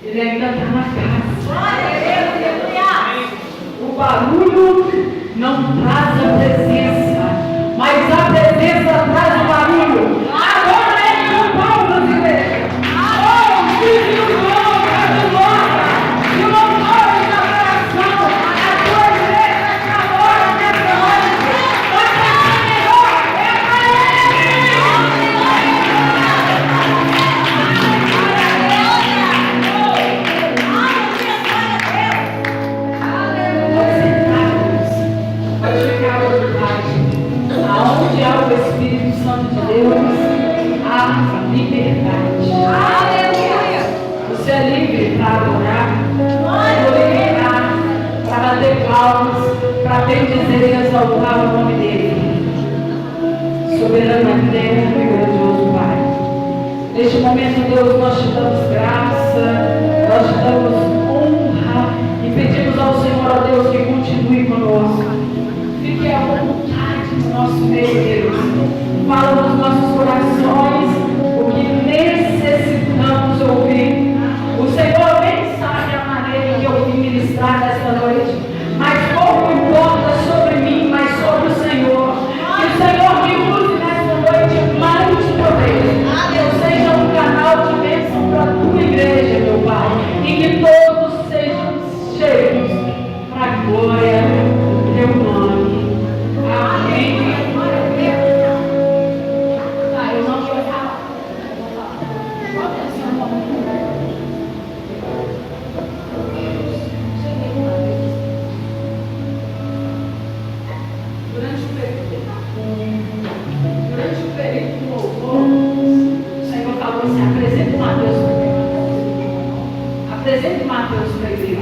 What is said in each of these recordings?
Ele ainda está na casa. O barulho não traz a presença, mas a presença traz o barulho. Agora é o povo de igreja. Oh, filho do povo, de glória, de louvor e de adoração. A tua igreja está agora nessa noite. Vai para o Senhor, é para Ele. Aonde há o Espírito Santo de Deus, há liberdade. Aleluia! Você é livre para adorar, para bater palmas, para bendizer e exaltar o nome dele. Soberano eterno e grandioso Pai. Neste momento, Deus, nós te damos graça, nós te damos honra e pedimos ao Senhor, ó Deus, que continue conosco. Fique à vontade no nosso meio, Deus. Fala nos nossos corações o que necessitamos ouvir. O Senhor bem sabe a maneira que eu vim ministrar nesta noite, mas pouco importa sobre mim, mas sobre o Senhor. Que o Senhor me use nesta noite mais de proveito. Que eu seja um canal de bênção para a tua igreja, meu Pai, e que todos sejam cheios para a glória do teu nome. Amém. Tá, eu não vou falar. Durante o período do louvor, o Senhor falou assim: apresenta Mateus para a igreja. Apresenta Mateus para a igreja.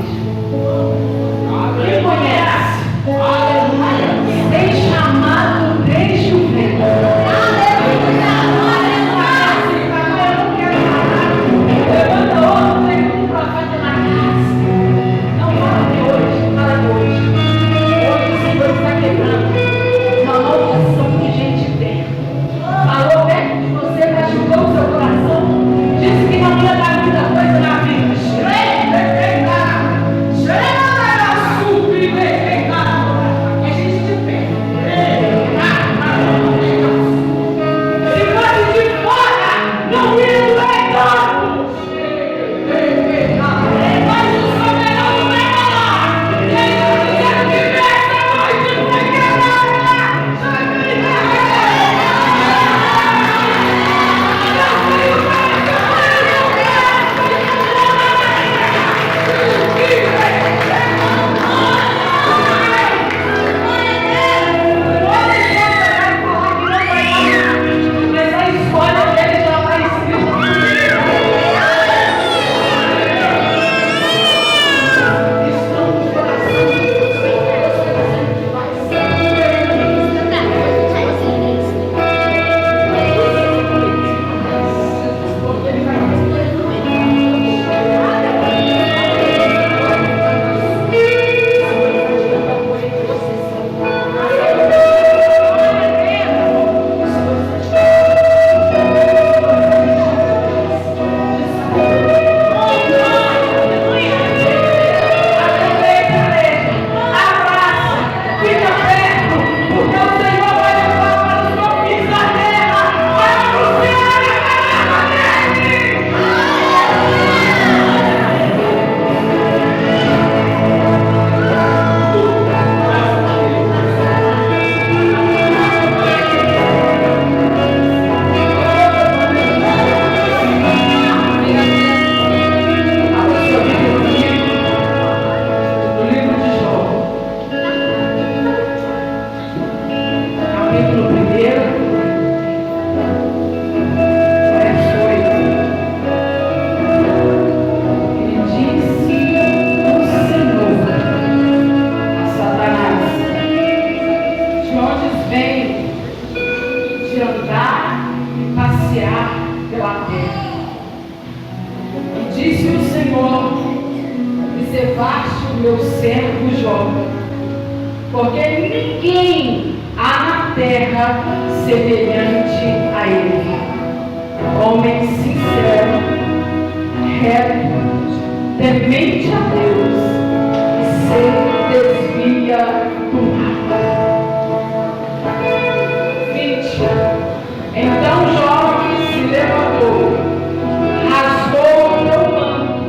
Quem conhece? Tem chamado desde o ventre. Levanta outro, tem um profeta na casa. Não fala de hoje, não fala de hoje. Hoje o Senhor está quebrando uma maldição de gente perto. Falou perto de você, machucou o seu coração. Disse que não ia dar muita coisa na vida. meu servo Jó, porque ninguém há na terra semelhante a ele. Homem sincero, reto, temente a Deus e se desvia do mal. 20. Então Jó se levantou, rasgou o teu manto,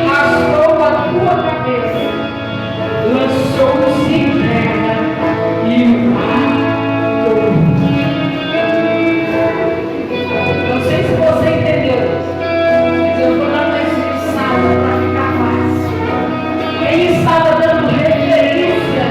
rasgou a tua cabeça, lançou-se em terra e o adorou. Não sei se você entendeu, mas eu estou dando esse salmo para ficar fácil. Ele estava dando referência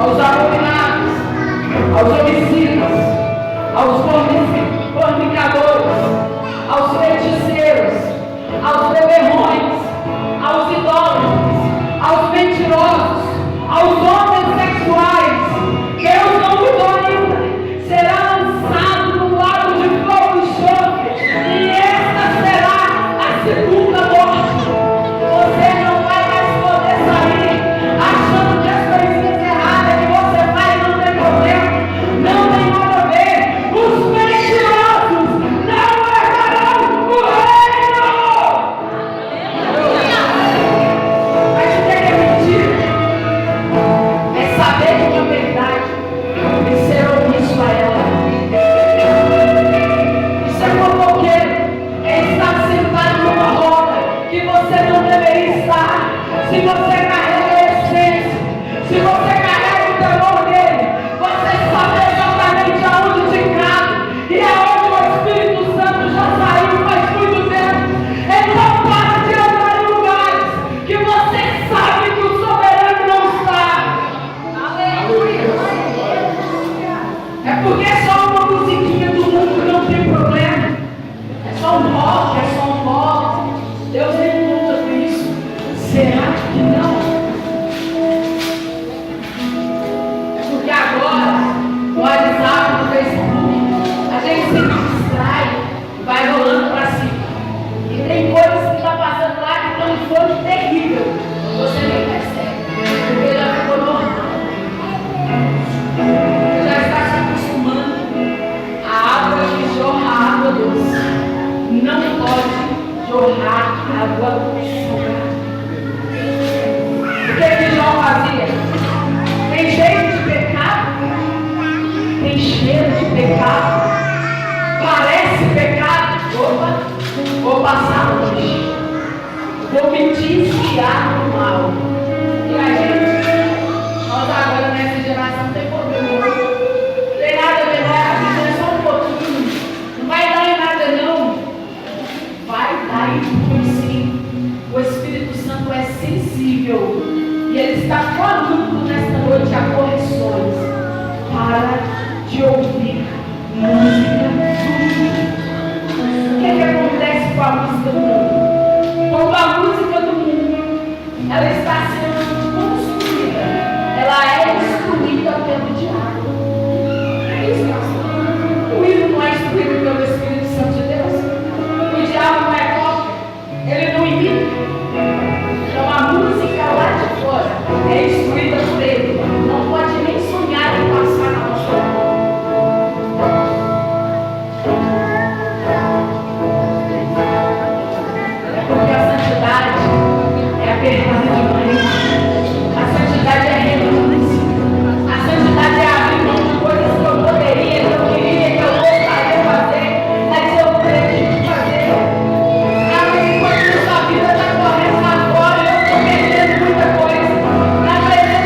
aos abominados, aos homicidas, aos fornicadores, aos feiticeiros, aos beberrões, aos idólatras, aos mentirosos, aos homossexuais. Deus não mudou ainda. Será lançado no lago de fogo e enxofre, e esta será a segunda morte. Você não vai mais poder sair achando que as coisinhas erradas que você faz não tem problema, não tem nada a ver. Os mentirosos não herdarão o reino. Mas o que é mentira? É saber de uma verdade e ser omisso a ela. Isso é fofoqueiro, é estar sentado numa roda que você não deveria estar. Se você carrega a essência, se você carrega o temor dele, você sabe exatamente aonde te cabe e aonde o Espírito Santo já saiu faz muito tempo. Então para de andar em lugares que você sabe que o soberano não está. É porque só uma musiquinha do mundo não tem problema. É só um rock, é só um pop. Deus nem luta com isso. Será que não? É porque agora, no WhatsApp, no Facebook, a gente se distrai e vai rolando para cima. E tem coisas que está passando lá que estão em fogo terrível. Você nem percebe, porque já ficou normal. Você já está se acostumando. A água que jorra água doce não pode jorrar água salgada. O que João fazia? Tem cheiro de pecado? Tem cheiro de pecado? Parece pecado? Opa, vou passar longe. Vou me desviar do mal. E a gente? Nós agora nessa geração tem problema. Tem nada a ver, vai avisar só um pouquinho. Não vai dar em nada não. Vai dar em tudo sim. O Espírito Santo é sensível. E ele está falando nesta noite a correções. Para de ouvir música do mundo. O que acontece com a música do mundo? Quando a música do mundo ela está sendo construída, ela é instruída pelo diabo. É isso, o hino não é instruído pelo Espírito Santo de Deus. O diabo não é cópia, ele não imita. Então a música lá de fora é instruída por ele. Não pode nem sonhar em passar na nossa mão. É porque a santidade é apertada demais. A santidade é renúncia. A santidade é abrir mão de coisas que eu poderia, que eu queria, que eu gostaria de fazer, mas eu preciso fazer. Enquanto a sua vida está correndo lá fora, eu estou perdendo muita coisa. Na presença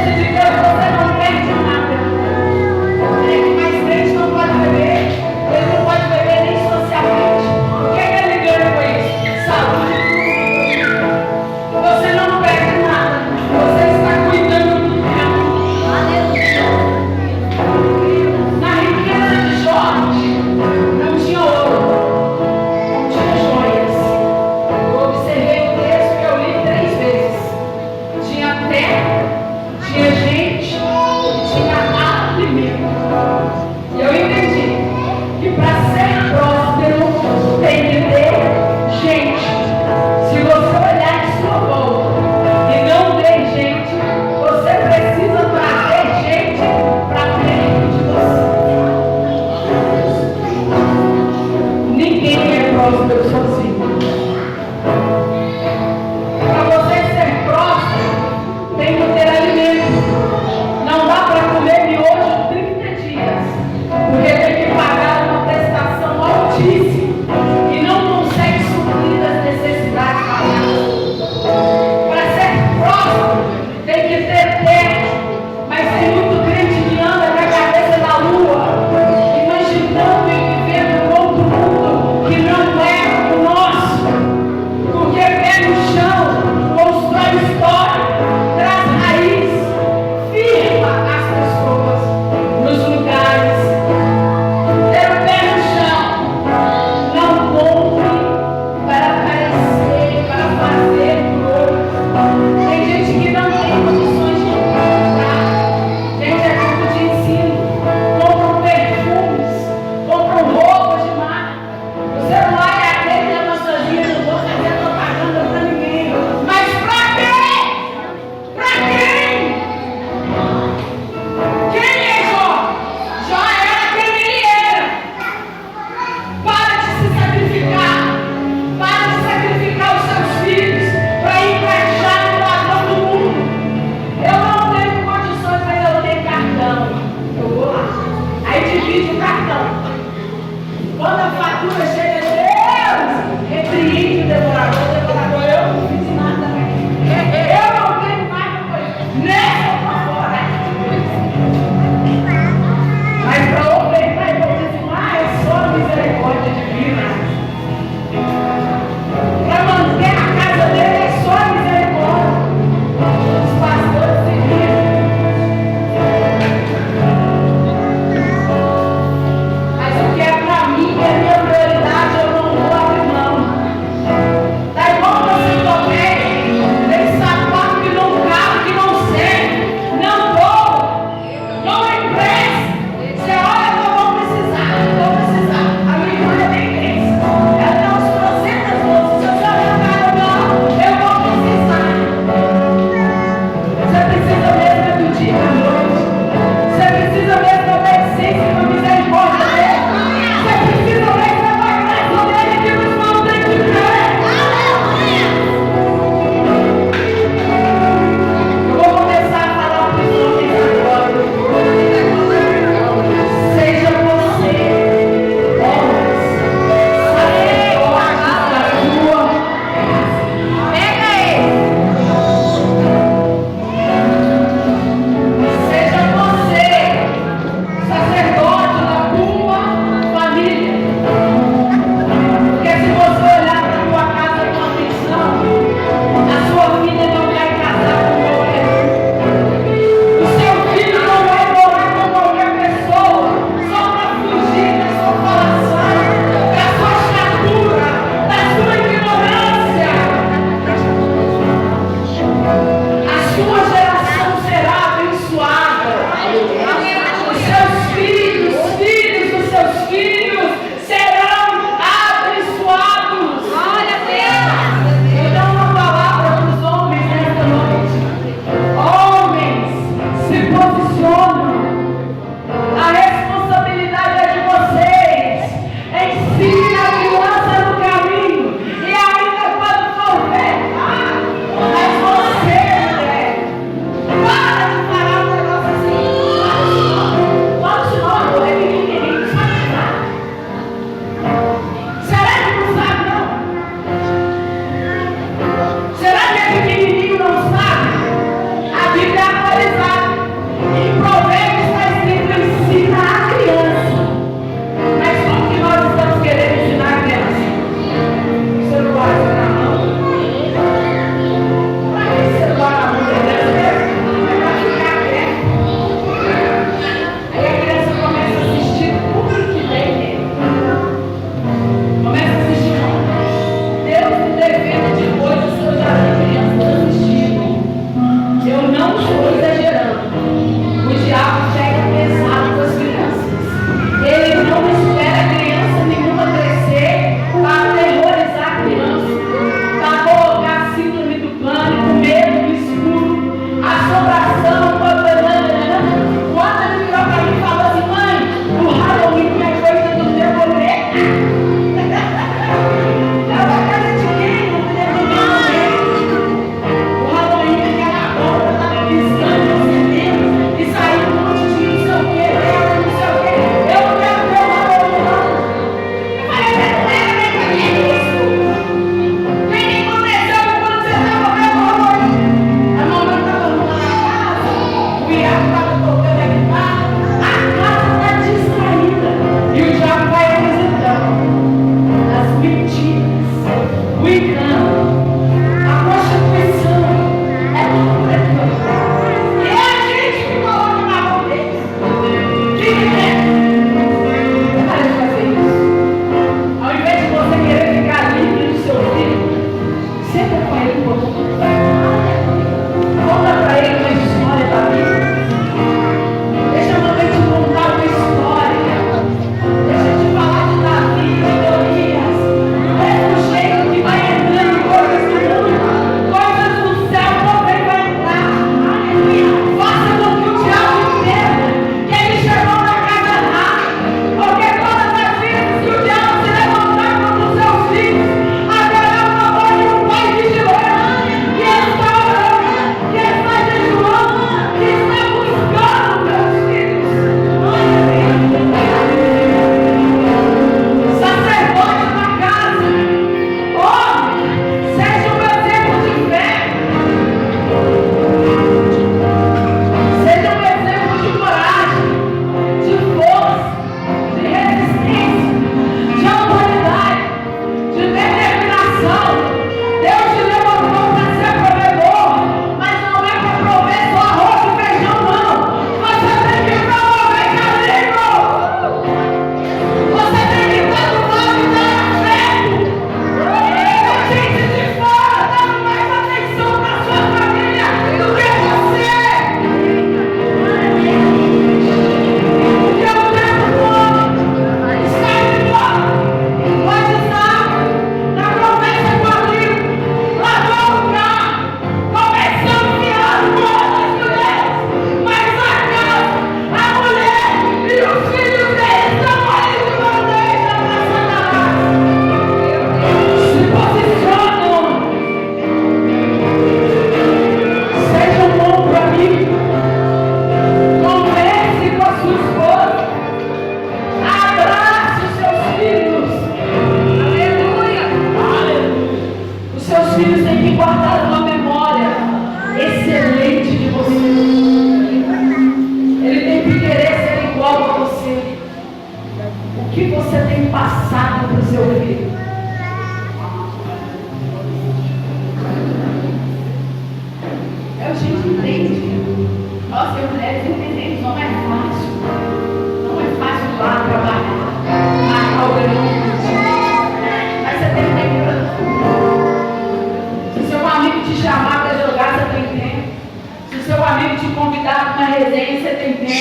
convidar para uma resenha, você tem tempo.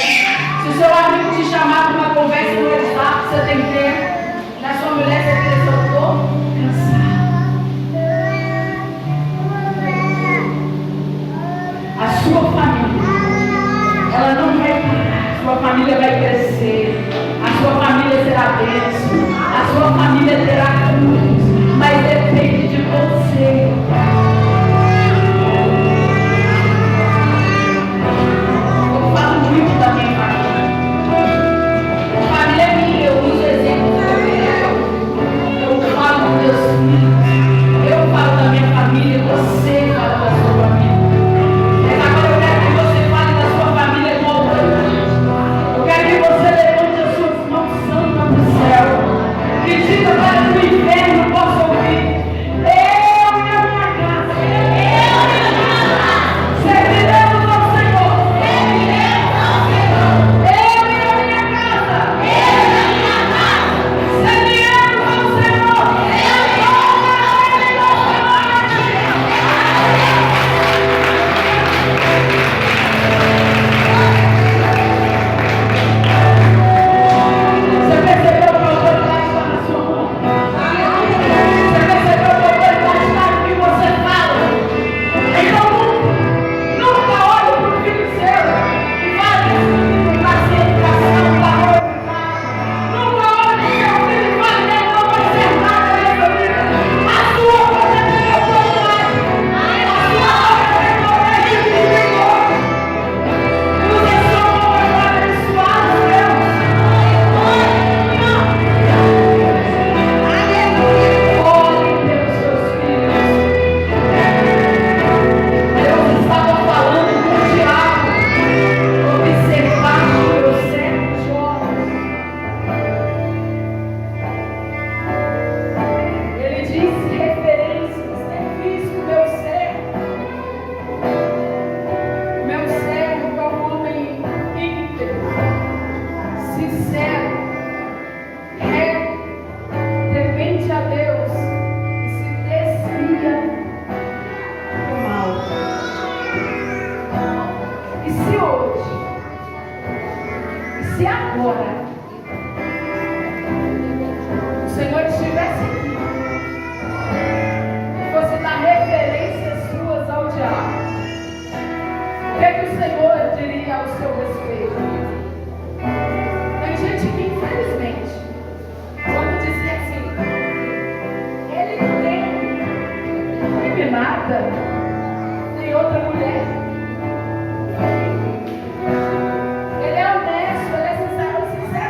Se o seu amigo te chamar para uma conversa no WhatsApp, você tem tempo. Na sua mulher, você pensa, eu estou cansado. A sua família, ela não vai parar. A sua família vai crescer. A sua família será bênção. A sua família terá cruz. Mas depende de você. Eu falo muito da minha família. A família é minha, eu uso exemplos também. Eu falo dos meus filhos. Eu falo da minha família, você fala da sua família. Mas agora eu quero que você fale da sua família com autoridade. Eu quero que você levante as suas mãos santas para o céu. Que diga para que o inferno possa ouvir. Eu e a minha casa. Serviremos ao Senhor. Eu e a minha casa. Serviremos ao Senhor. Você percebeu que a autoridade está na sua mão? Você percebeu que a autoridade está no que você fala? Então nunca olhe para o filho seu e fale está sem educação, está roubo. Nunca olhe para o seu filho e fale que ele não vai ser nada nessa vida. A sua você tem autoridade. A sua autoridade é de Senhor. Use a sua mão para abençoar os seus. Ore pelos seus filhos. Deus estava falando com o diabo. Observaste o meu servo Jó. Ele disse referências. Tem visto meu servo. Meu servo é um homem íntegro, sincero, reto, temente a Deus e se desvia do mal. E se hoje, e se agora, o Senhor estivesse aqui e fosse dar referências suas ao diabo, o que o Senhor diria ao seu respeito? Tem gente que, infelizmente, quando dizia assim, ele não me mata, tem outra mulher. Ele é honesto, ele é sincero,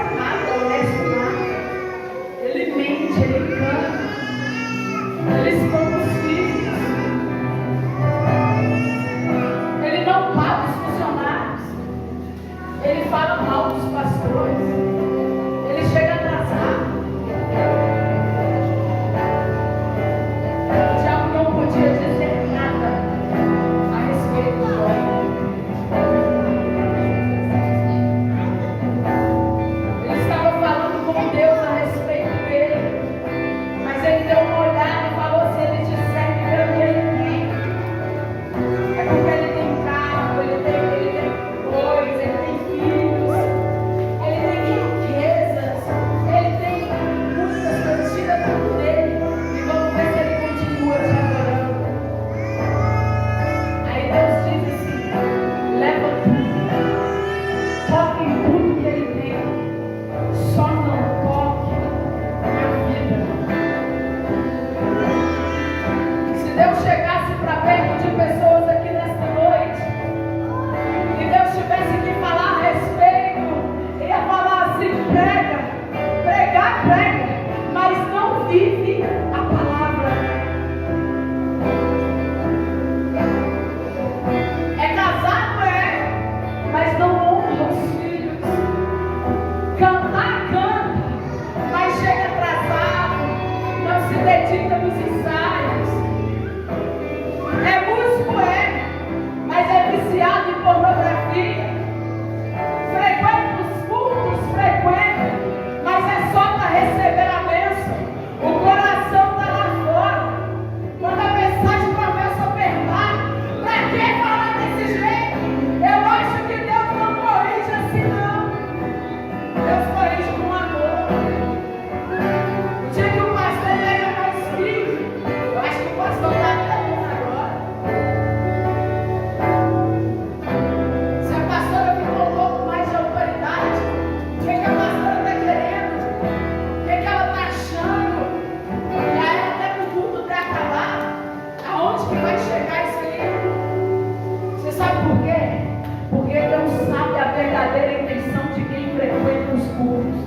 verdadeira intenção de quem frequenta os cultos.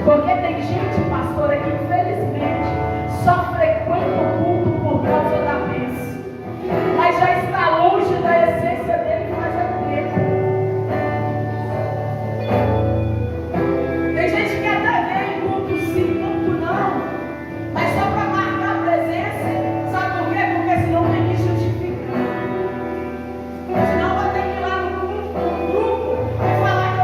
Porque tem gente, pastora, que infelizmente só frequenta o culto por causa da bênção, mas já está longe da essência dele, que mais é dele. Tem gente que até vem em culto sim, culto não, mas só para marcar a presença. Sabe por quê? Porque senão tem que justificar. Senão vai ter que ir lá no grupo e falar que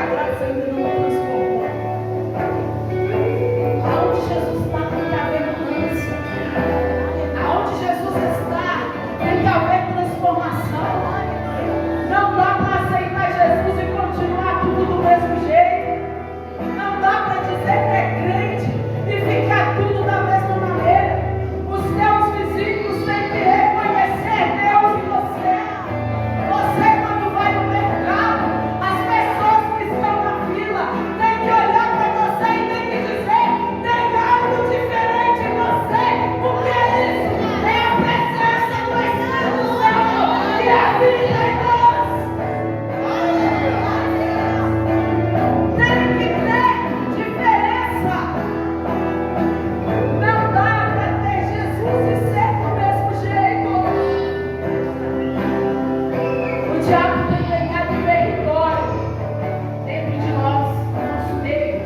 a graça ainda não transformou. Aonde Jesus está, tem que haver mudança. Aonde Jesus está, tem que haver transformação. Não dá para aceitar Jesus e continuar tudo do mesmo jeito. Não dá para dizer que é crente e ficar tudo da mesma maneira. Os teus vizinhos têm que reconhecer Deus em você. Você, quando vai no mercado, as pessoas que estão na fila têm que olhar para você e têm que dizer: tem algo diferente em você. Porque isso é a presença do Espírito Santo e a vida em nós. Tem que ter diferença. Não dá para ter Jesus e ser do mesmo jeito. O diabo tem ganhado território dentro de nós, no nosso meio.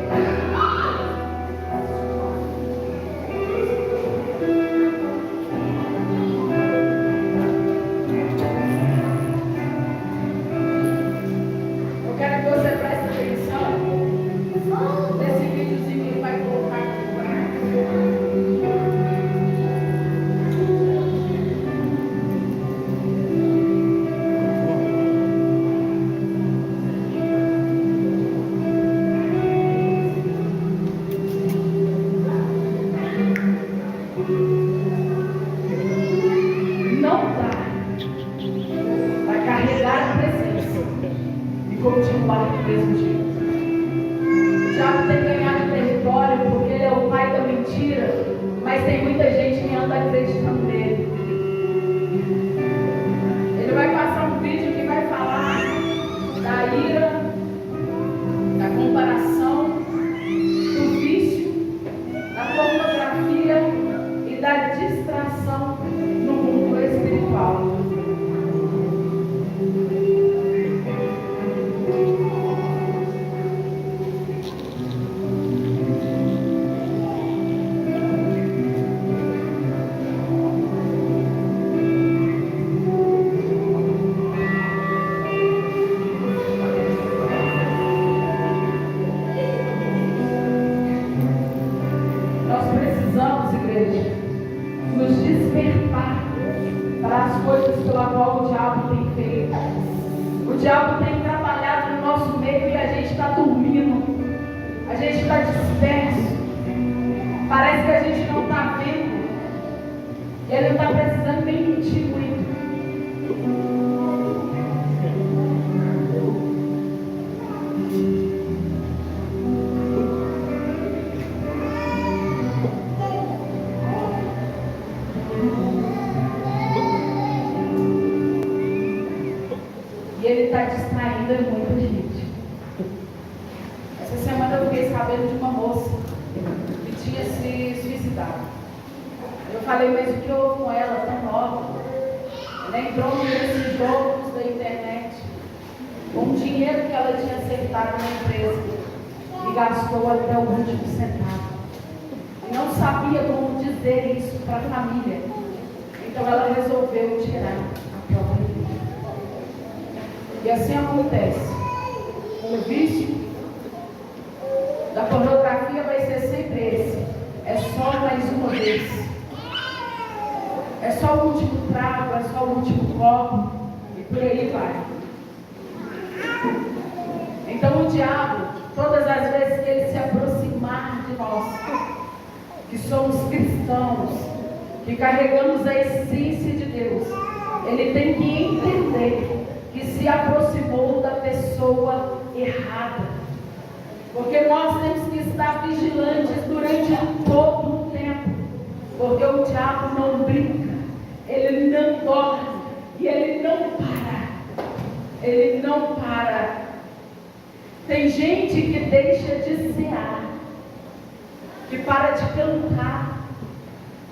Eu quero que você preste atenção nesse videozinho que ele vai colocar aqui para não dá para carregar a presença e continuar do mesmo jeito. O diabo tem ganhado território porque ele é o pai da mentira, mas tem muita gente que anda acreditando nele. Ele vai passar um vídeo que vai falar da ira, da comparação, do vício, da pornografia e da distração no mundo espiritual. Nós precisamos, igreja, nos despertar para as coisas pela qual o diabo tem feito. O diabo tem trabalhado no nosso meio e a gente está dormindo. A gente está disperso. Parece que a gente não está vendo. E ele não está precisando nem mentir muito. E ele está distraindo muita gente. Essa semana eu fiquei sabendo de uma moça que tinha se suicidado. Eu falei, mas o que houve com ela, tão nova? Ela entrou nesses jogos da internet com o dinheiro que ela tinha acertado na empresa e gastou até o último centavo. E não sabia como dizer isso para a família. Então ela resolveu tirar a própria vida. E assim acontece. O vício da pornografia vai ser sempre esse. É só mais uma vez. É só o último trago, é só o último copo. E por aí vai. Então o diabo, todas as vezes que ele se aproximar de nós, que somos cristãos, que carregamos a essência de Deus, ele tem que entender que se aproximou da pessoa errada. Porque nós temos que estar vigilantes durante todo o tempo. Porque o diabo não brinca, ele não dorme e ele não para. Ele não para. Tem gente que deixa de cear, que para de cantar.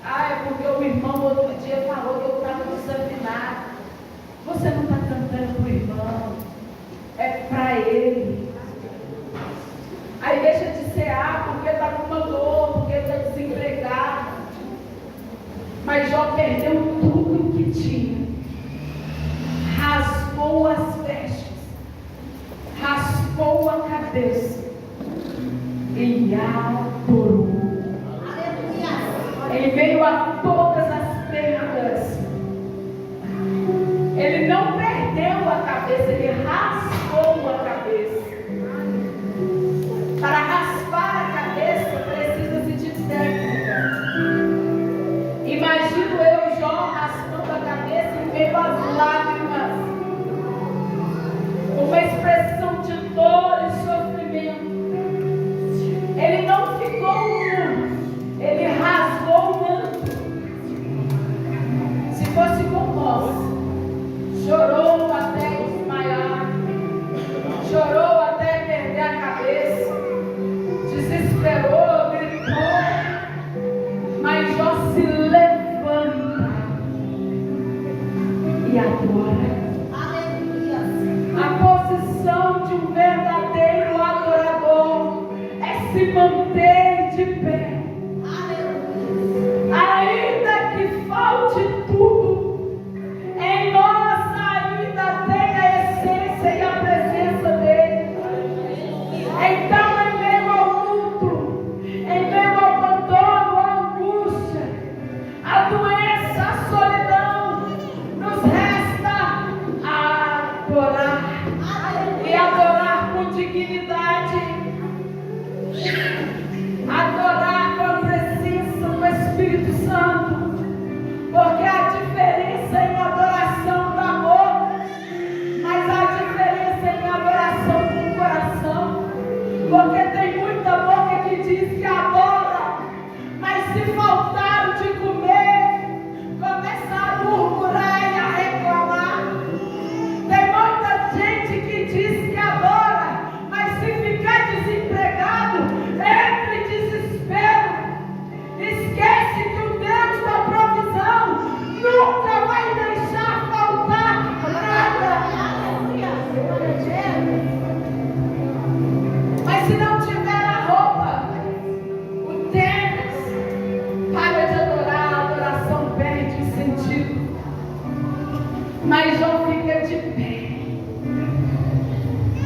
Ah, é porque o irmão outro dia falou que eu estava desafinado. Você não está cantando para o irmão, é para ele. Aí deixa de cear porque está com uma dor, porque está desempregado. Mas Jó perdeu tudo que tinha. Raspou as vestes, raspou a cabeça.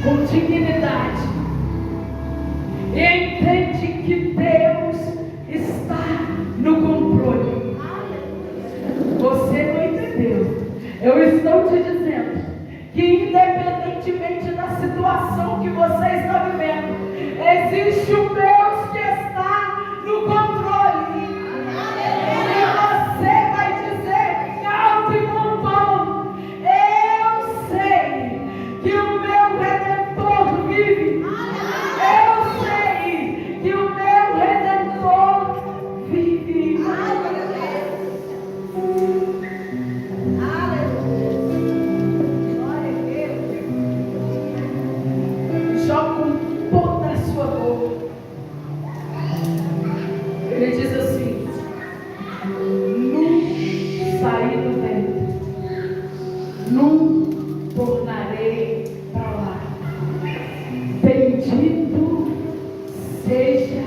com dignidade e entende que Deus está no controle. Você não entendeu. Eu estou te dizendo que independentemente da situação que você está vivendo, existe um Deus que está no controle. E você vai dizer alto e bom tom: eu sei que o meu Redentor vive. Eu sei que o meu Redentor vive. Joga com toda a sua boca. Ele diz assim: não saí do ventre, não tornarei para lá. Bendito seja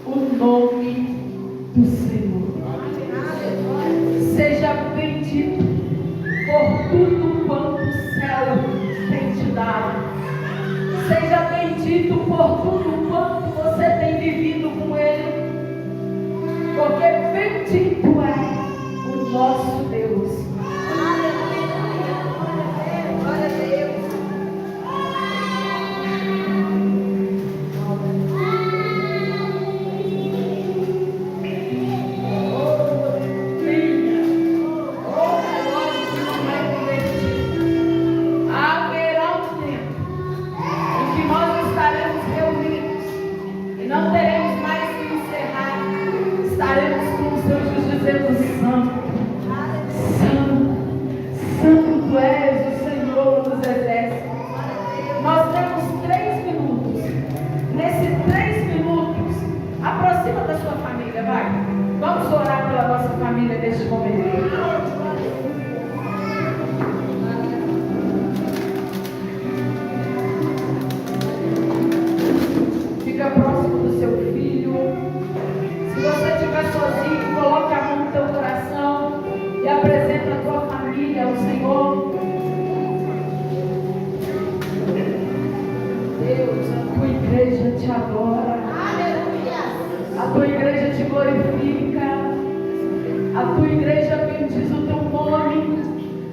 o nome do Senhor. Seja bendito por tudo quanto o céu tem te dado. Seja bendito por tudo quanto você tem vivido com Ele. Porque bendito é o nosso Deus. Glória a Deus. Não teremos mais que encerrar. Estaremos com os anjos dizendo: Santo, Santo, Santo tu és o Senhor dos exércitos. Nós temos 3 minutos. Nesses 3 minutos, aproxima da sua família, vai. Vamos orar pela nossa família neste momento. Fica próximo do seu filho. Se você estiver sozinho, coloque a mão no teu coração e apresenta a tua família ao Senhor. Deus, a tua igreja te adora. A tua igreja te glorifica. A tua igreja bendiz o teu nome.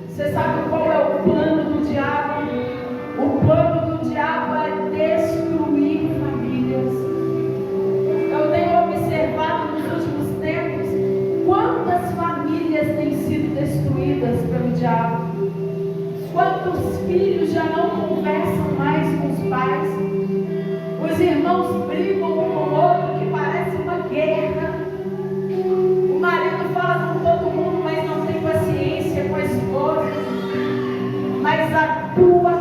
Você sabe qual é o plano do diabo? O plano do diabo é destruir famílias. Eu tenho observado nos últimos tempos quantas famílias têm sido destruídas pelo diabo. Quantos filhos já não conversam mais com os pais. Os irmãos brigam um com o outro, que parece uma guerra. O marido fala com todo mundo, mas não tem paciência com a esposa. Mas a tua